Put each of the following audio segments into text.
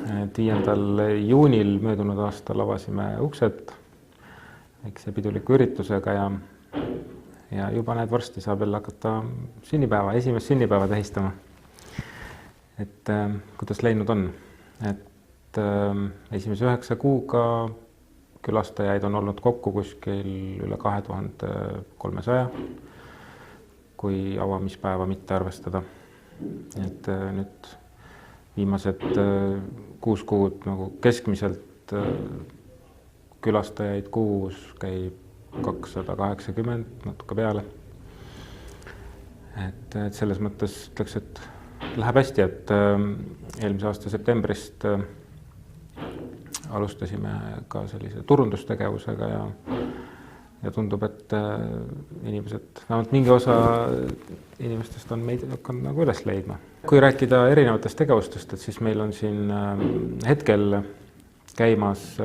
5. juunil möödunud aastal avasime uksed väikse piduliku üritusega ja juba need varsti saab jälle hakata esimest sünnipäeva tähistama. Et kuidas läinud on? Et esimese 9 kuuga külastajaid on olnud kokku kuskil üle 2300, kui avamispäeva mitte arvestada. Et nüüd viimased 6 kuud nagu keskmiselt külastajaid kuus käib 280, natuke peale. Et selles mõttes ütleks, et läheb hästi, et eelmise aasta septembrist alustasime ka sellise turundustegevusega ja tundub, et inimesed, vähemalt mingi osa inimestest on meid hakanud nagu üles leidma. Kui rääkida erinevatest tegevustest, et siis meil on siin hetkel käimas,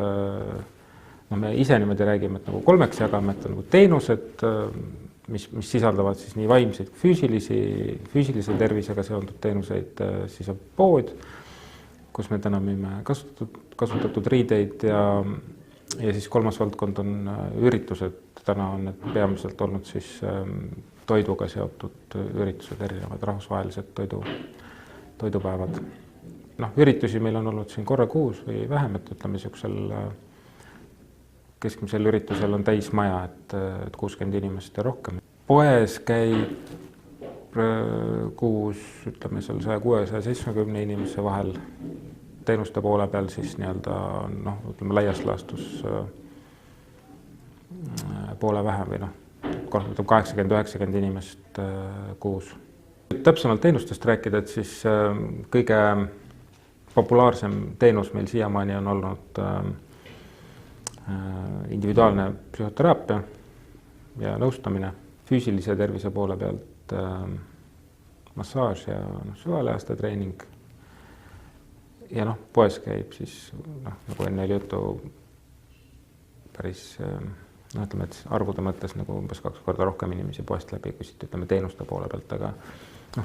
me ise niimoodi räägime, et nagu 3 jagame, et on nagu teenused, mis sisaldavad siis nii vaimseid kui füüsilise tervisega seonduvad teenuseid, siis on pood, kus me täna müüme kasutatud riideid ja siis 3. valdkond on üritused. Täna on need peamiselt olnud siis toiduga seotud üritused, erinevad rahvusvahelised toidupäevad. Üritusi meil on olnud siin korra kuus või vähem, et ütleme keskmisel üritusel on täis maja, et 60 inimest ja rohkem. Poes käib kuus, ütleme seal 160-170 inimese vahel. Teenuste poole peal siis ütleme laias laastus poole vähem või 80-90 inimest kuus. Täpsemalt teenustest rääkida, et siis kõige populaarsem teenus meil siiamaani on olnud individuaalne psühhoteraapia ja nõustamine, füüsilise tervise poole pealt massaaž ja süvalihasta treening. Ja poes käib siis, nagu enne oli juttu, päris, ütleme, et arvude mõttes nagu umbes 2 korda rohkem inimesi poest läbi, kui siit ütleme teenuste poole pealt, aga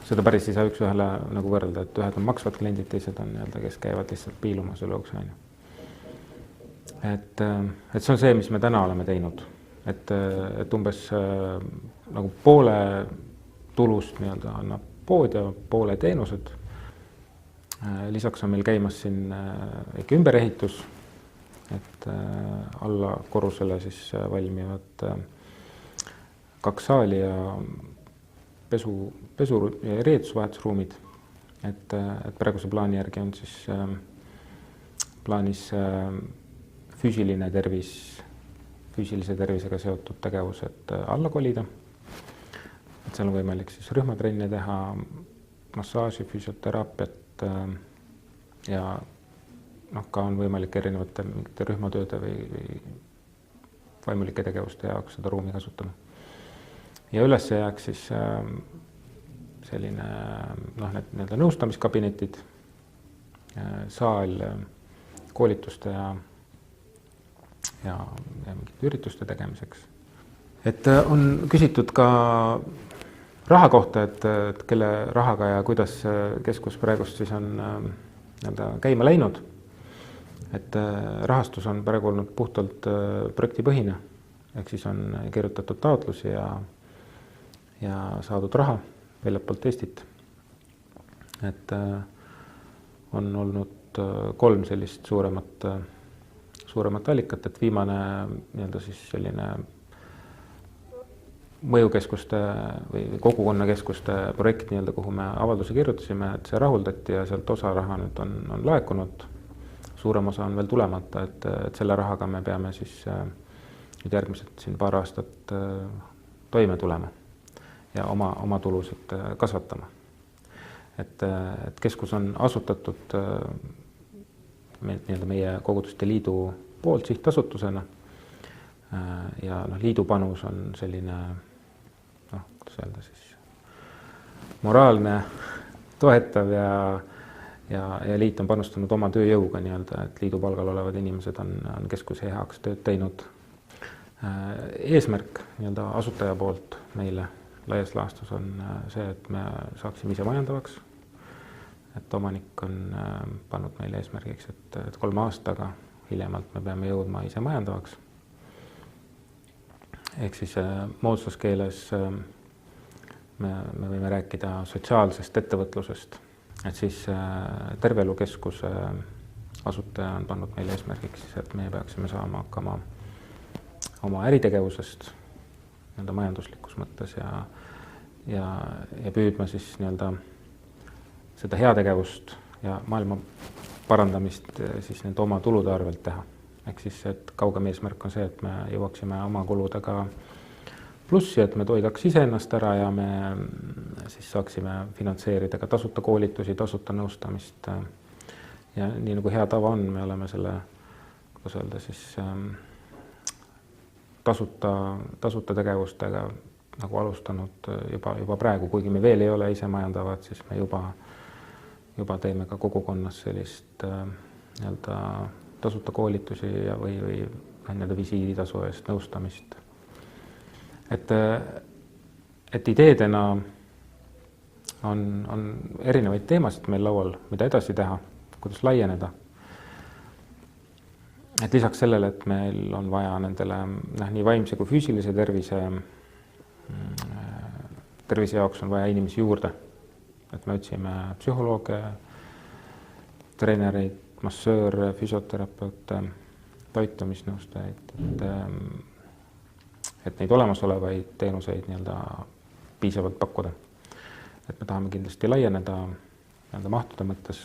seda päris ei saa üks ühele nagu võrrelda, et ühed on maksvad kliendid, teised on kes käivad lihtsalt piilumas üle ukse. Et see on see, mis me täna oleme teinud, et umbes nagu poole tulust annab pood ja poole teenused. Lisaks on meil käimas siin ikka ümberehitus, et alla korrusele siis valmivad 2 saali ja pesu ja riietusvahetusruumid. Et praeguse plaani järgi on siis plaanis füüsilise tervisega seotud tegevused alla kolida. Et seal on võimalik siis rühmatrenne teha, massaaži, füsioteraapiat ja ka on võimalik erinevate rühmatööde või vaimulike tegevuste jaoks seda ruumi kasutama. Ja üles jääks siis selline need nõustamiskabinetid, saal koolituste ja mingite ürituste tegemiseks. Et on küsitud ka raha kohta, et kelle rahaga ja kuidas keskus praegust siis on käima läinud. Et rahastus on praegu olnud puhtalt projektipõhine, ehk siis on kirjutatud taotlusi ja saadud raha väljapoolt Eestit. Et on olnud 3 sellist suuremat allikat, et viimane siis selline mõjukeskuste või kogukonnakeskuste projekt, kuhu me avalduse kirjutasime, et see rahuldati ja sealt osa raha nüüd on laekunud. Suurem osa on veel tulemata, et selle rahaga me peame siis nüüd järgmised siin paar aastat toime tulema ja oma tulusid kasvatama. Et keskus on asutatud meie Koguduste Liidu poolt sihtasutusena ja liidu panus on selline kuidas öelda siis moraalne, toetav ja liit on panustanud oma tööjõuga et liidu palgal olevad inimesed on keskuse heaks tööd teinud. Eesmärk asutaja poolt meile laias laastus on see, et me saaksime ise majandavaks, et omanik on pannud meile eesmärgiks, et 3 aastaga hiljemalt me peame jõudma ise majandavaks. Ehk siis moodsas keeles me võime rääkida sotsiaalsest ettevõtlusest, et siis Terveelukeskuse asutaja on pannud meile eesmärgiks, et me peaksime saama hakkama oma äritegevusest nii-öelda majanduslikus mõttes ja püüdma siis nii-öelda seda heategevust ja maailma parandamist siis nende oma tulude arvelt teha. Ehk siis, et kaugem eesmärk on see, et me jõuaksime oma kuludega plussi, et me toidaks iseennast ära ja me siis saaksime finantseerida ka tasuta koolitusi, tasuta nõustamist. Ja nii nagu hea tava on, me oleme selle, kuidas öelda, siis tasuta tegevustega nagu alustanud juba praegu, kuigi me veel ei ole ise majandavad, siis me juba teeme ka kogukonnas sellist nii-öelda tasuta koolitusi või nii-öelda visiiditasu eest nõustamist. Et ideedena on erinevaid teemasid meil laual, mida edasi teha, kuidas laieneda. Et lisaks sellele, et meil on vaja nendele nii vaimse kui füüsilise tervise jaoks on vaja inimesi juurde. Et me otsime psühholooge, treenereid, massööre, füsioterapeute, toitumisnõustajaid, et neid olemasolevaid teenuseid nii-öelda piisavalt pakkuda. Et me tahame kindlasti laieneda nii-öelda mahtude mõttes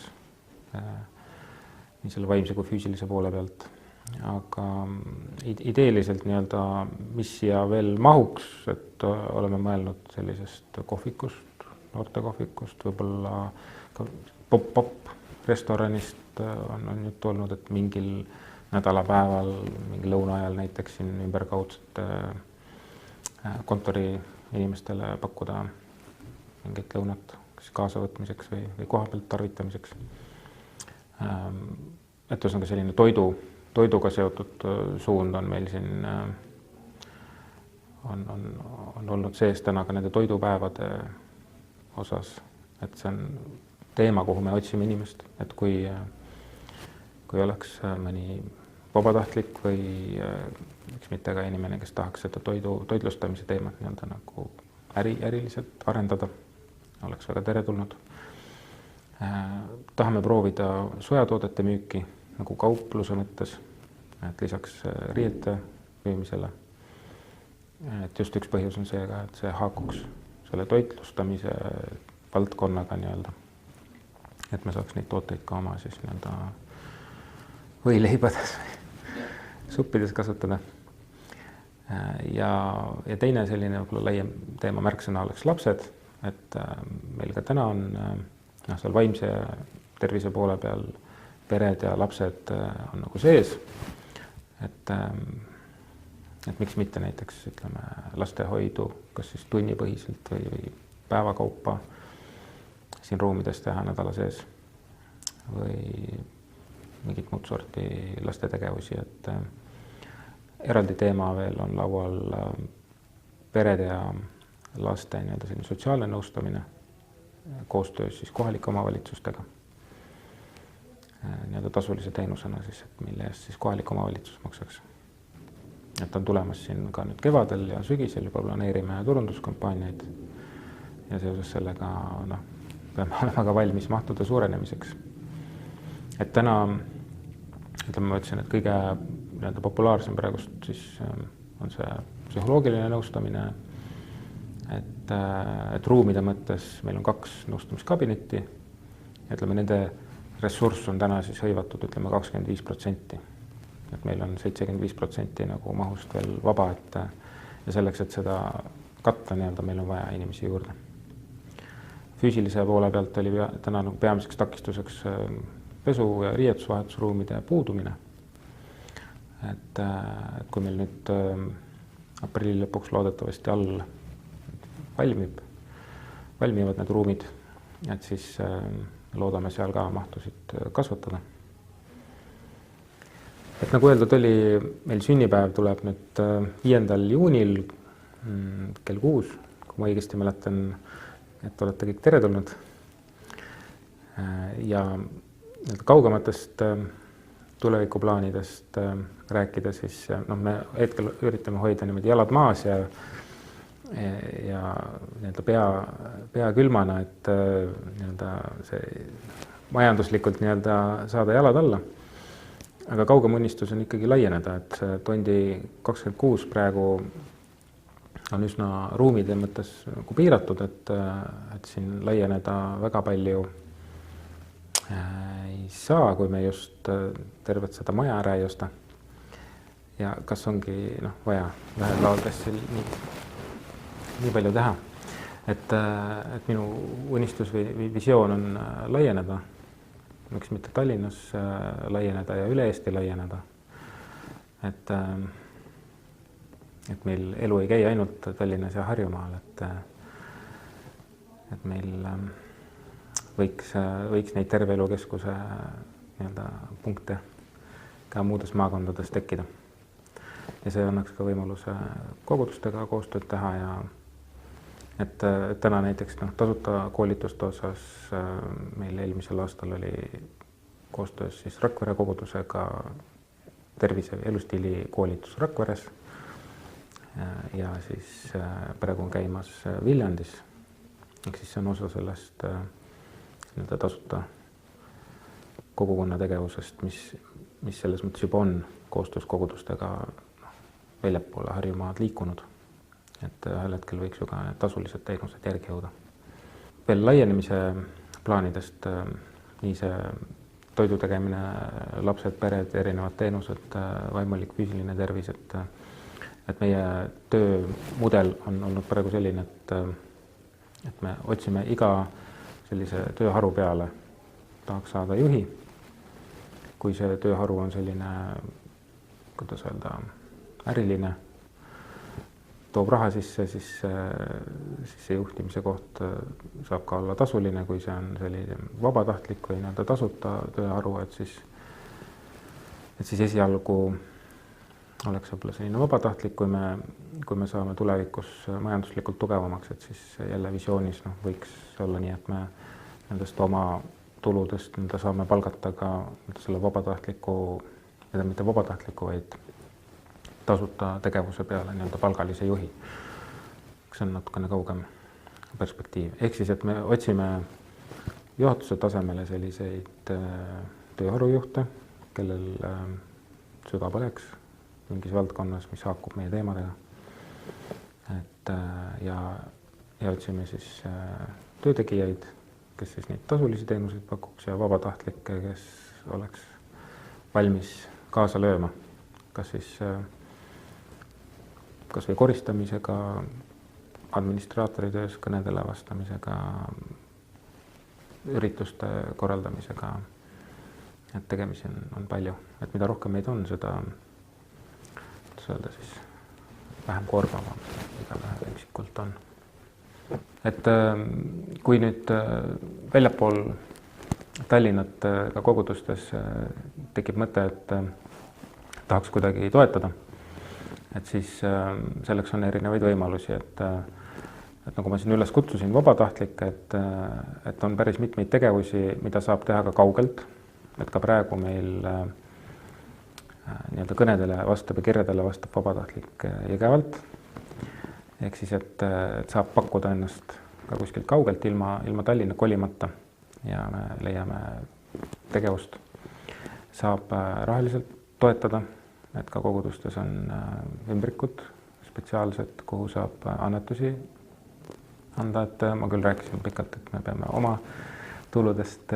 nii selle vaimse kui füüsilise poole pealt. Aga ideeliselt nii-öelda, mis siia veel mahuks, et oleme mõelnud sellisest kohvikust, noortekohvikust, võib-olla ka pop-up restoranist on juttu olnud, et mingil nädalapäeval, mingi lõuna ajal näiteks siin ümberkaudsete kontori inimestele pakkuda mingit lõunat kaasavõtmiseks või kohapealt tarvitamiseks. Et on ka selline toiduga seotud suund on meil siin on olnud sees täna ka nende toidupäevade osas, et see on teema, kuhu me otsime inimest, et kui oleks mõni vabatahtlik või miks mitte ka inimene, kes tahaks seda toitlustamise teemat nii-öelda nagu äriliselt arendada, oleks väga teretulnud. Tahame proovida sojatoodete müüki nagu kaupluse mõttes, et lisaks riiete müümisele. Et just üks põhjus on see ka, et see haakuks selle toitlustamise valdkonnaga nii-öelda, et me saaks neid tooteid ka oma siis nii-öelda võileibades suppides kasutada. Ja teine selline laiem teema märksõna oleks lapsed, et meil ka täna on seal vaimse tervise poole peal pered ja lapsed on nagu sees, et miks mitte näiteks ütleme lastehoidu, kas siis tunnipõhiselt või päevakaupa siin ruumides teha nädala sees või mingit muud sorti lastetegevusi, et eraldi teema veel on laual perede ja laste nii-öelda selline sotsiaalne nõustamine koostöös siis kohalike omavalitsustega nii-öelda tasulise teenusena siis, et mille eest siis kohalik omavalitsus maksaks. Et on tulemas siin ka nüüd kevadel ja sügisel juba planeerime turunduskampaaniaid ja seoses sellega peame olema ka valmis mahtude suurenemiseks. Et täna, ütleme, ma ütlesin, et kõige nii-öelda populaarsem praegust siis on see psühholoogiline nõustamine, et ruumide mõttes meil on 2 nõustamiskabinetti, ütleme, nende ressurss on täna siis hõivatud, ütleme, 25%. Et meil on 75% nagu mahust veel vaba, ja selleks, et seda katta nii-öelda, meil on vaja inimesi juurde. Füüsilise poole pealt oli täna nagu peamiseks takistuseks pesu- ja riietusvahetusruumide puudumine. Et kui meil nüüd aprilli lõpuks loodetavasti all valmivad need ruumid, et siis loodame seal ka mahtusid kasvatada. Et nagu öeldud oli, meil sünnipäev tuleb nüüd 5. juunil kell 6, kui ma õigesti mäletan, et olete kõik teretulnud. Ja kaugematest tulevikuplaanidest rääkida, siis me hetkel üritame hoida niimoodi jalad maas ja pea külmana, et see majanduslikult saada jalad alla. Aga kaugem unistus on ikkagi laieneda, et Tondi 26 praegu on üsna ruumide mõttes piiratud, et siin laieneda väga palju ei saa, kui me just tervet seda maja ära ei osta. Ja kas ongi vaja vähe laadressil nii palju teha, et minu unistus või visioon on laieneda, miks mitte Tallinnas laieneda ja üle Eesti laieneda. Et meil elu ei käi ainult Tallinnas ja Harjumaal, et meil võiks neid terve elukeskuse punkte ka muudes maakondades tekkida. Ja see annaks ka võimaluse kogudustega koostööd teha ja et täna näiteks tasuta koolituste osas meil eelmisel aastal oli koostöös siis Rakvere kogudusega tervise elustiili koolitus Rakveres ja siis praegu on käimas Viljandis. Ehk siis see on osa sellest tasuta kogukonna tegevusest, mis selles mõttes juba on koostöös kogudustega väljapoole Harjumaad liikunud. Et ühel hetkel võiks ju ka tasulised teenused järgi jõuda. Veel laienemise plaanidest, nii see toidu tegemine, lapsed, pered, erinevad teenused, vaimulik, füüsiline tervis, et meie töömudel on olnud praegu selline, et me otsime iga sellise tööharu peale, tahaks saada juhi. Kui see tööharu on selline, kuidas öelda, äriline, toob raha sisse, siis see juhtimise koht saab ka olla tasuline, kui see on selline vabatahtlik või tasuta tööharu, et siis esialgu oleks võib-olla selline vabatahtlik, kui me saame tulevikus majanduslikult tugevamaks, et siis jälle visioonis võiks olla nii, et me nendest oma tuludest saame palgata ka selle vabatahtliku, mitte vabatahtliku, vaid tasuta tegevuse peale palgalise juhi. See on natukene kaugem perspektiiv. Ehk siis, et me otsime juhatuse tasemele selliseid tööharujuhte, kellel süda põleks mingis valdkonnas, mis haakub meie teemadega. Ja otsime siis töötegijaid, kes siis neid tasulisi teenuseid pakuks ja vabatahtlikke, kes oleks valmis kaasa lööma. Kas või koristamisega, administraatori töös, kõnedele vastamisega, ürituste korraldamisega. Et tegemisi on palju. Et mida rohkem meid on, seda siis vähem koormavam, mida vähem üksikult on. Et kui nüüd väljapool Tallinnat ka kogudustes tekib mõte, et tahaks kuidagi toetada, et siis selleks on erinevaid võimalusi, et nagu ma siin üles kutsusin vabatahtlikke, et on päris mitmeid tegevusi, mida saab teha ka kaugelt, et ka praegu meil kõnedele vastab ja kirjadele vastab vabatahtlik Jõgevalt. Ehk siis, et saab pakkuda ennast ka kuskilt kaugelt ilma Tallinna kolimata ja me leiame tegevust. Saab rahaliselt toetada, et ka kogudustes on ümbrikud spetsiaalsed, kuhu saab annetusi anda, et ma küll rääkisin pikalt, et me peame oma tuludest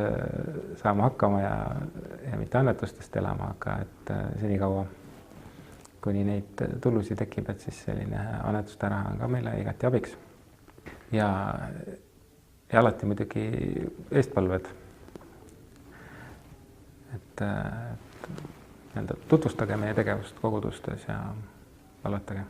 saama hakkama ja mitte annetustest elama, aga et senikaua, kuni neid tulusid tekib, et siis selline annetuste raha on ka meile igati abiks. Ja alati muidugi eestpalved, et tutvustage meie tegevust kogudustes ja vallatage.